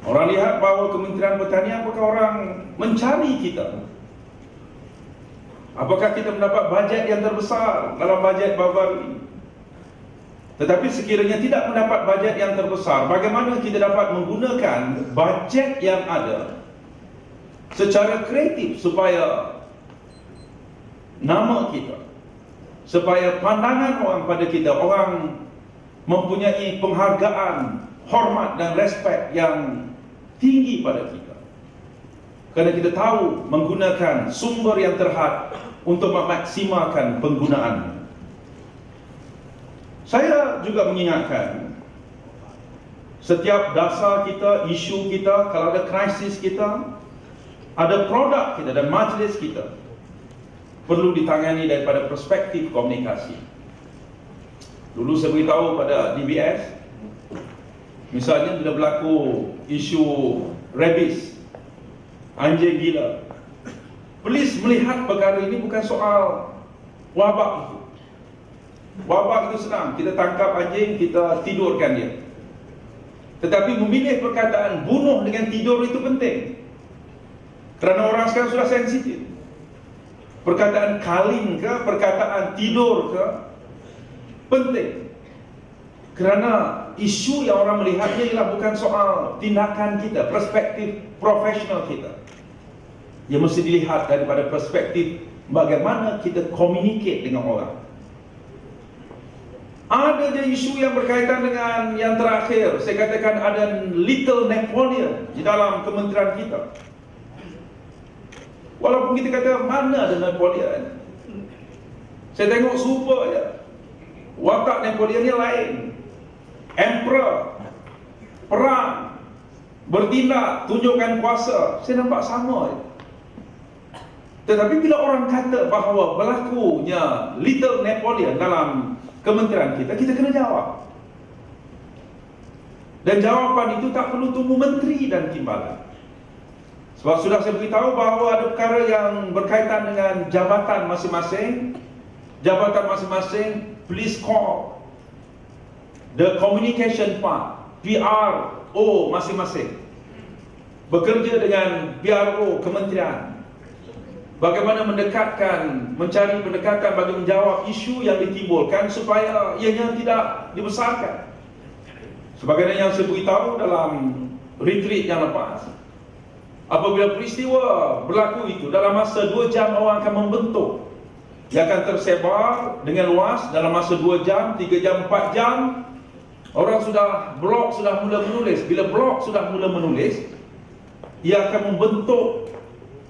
Orang lihat bahawa Kementerian Pertanian, apakah orang mencari kita? Apakah kita mendapat bajet yang terbesar dalam bajet baru-baru ini? Tetapi sekiranya tidak mendapat bajet yang terbesar, bagaimana kita dapat menggunakan bajet yang ada secara kreatif supaya nama kita, supaya pandangan orang pada kita, orang mempunyai penghargaan, hormat dan respek yang tinggi pada kita. Kerana kita tahu menggunakan sumber yang terhad untuk memaksimalkan penggunaannya. Saya juga mengingatkan, setiap dasar kita, isu kita, kalau ada krisis kita, ada produk kita dan majlis kita, perlu ditangani daripada perspektif komunikasi. Dulu saya beritahu pada DBS, misalnya bila berlaku isu rabies, anjing gila, polis melihat perkara ini bukan soal wabak itu. Wabak itu senang, kita tangkap anjing, kita tidurkan dia. Tetapi memilih perkataan bunuh dengan tidur itu penting, kerana orang sekarang sudah sensitif. Perkataan kaling ke, perkataan tidur ke, penting. Kerana isu yang orang melihatnya ialah bukan soal tindakan kita, perspektif profesional kita. Ia mesti dilihat daripada perspektif bagaimana kita communicate dengan orang. Ada je isu yang berkaitan dengan yang terakhir, saya katakan ada little Napoleon di dalam kementerian kita. Walaupun kita kata mana ada Napoleon, saya tengok serupa je. Watak Napoleon ni lain. Emperor, perang, bertindak, tunjukkan kuasa, saya nampak sama je. Tetapi bila orang kata bahawa berlakunya little Napoleon dalam kementerian kita, kita kena jawab. Dan jawapan itu tak perlu tunggu menteri dan timbalan. Sebab sudah saya beritahu bahawa ada perkara yang berkaitan dengan jabatan masing-masing. Jabatan masing-masing, please call the communication part, PRO masing-masing, bekerja dengan PRO kementerian. Bagaimana mendekatkan, mencari pendekatan bagi menjawab isu yang ditimbulkan supaya ianya tidak dibesarkan. Sebagaimana yang saya beritahu dalam retreat yang lepas, apabila peristiwa berlaku itu, dalam masa 2 jam orang akan membentuk. Ia akan tersebar dengan luas dalam masa 2 jam, 3 jam, 4 jam. Orang sudah, blog sudah mula menulis. Bila blog sudah mula menulis, ia akan membentuk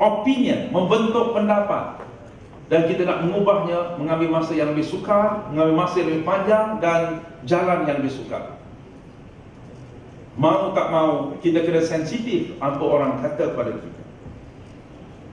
opinion, membentuk pendapat. Dan kita nak mengubahnya, mengambil masa yang lebih sukar, mengambil masa yang lebih panjang dan jalan yang lebih sukar. Mau tak mau, kita kena sensitif apa orang kata pada kita.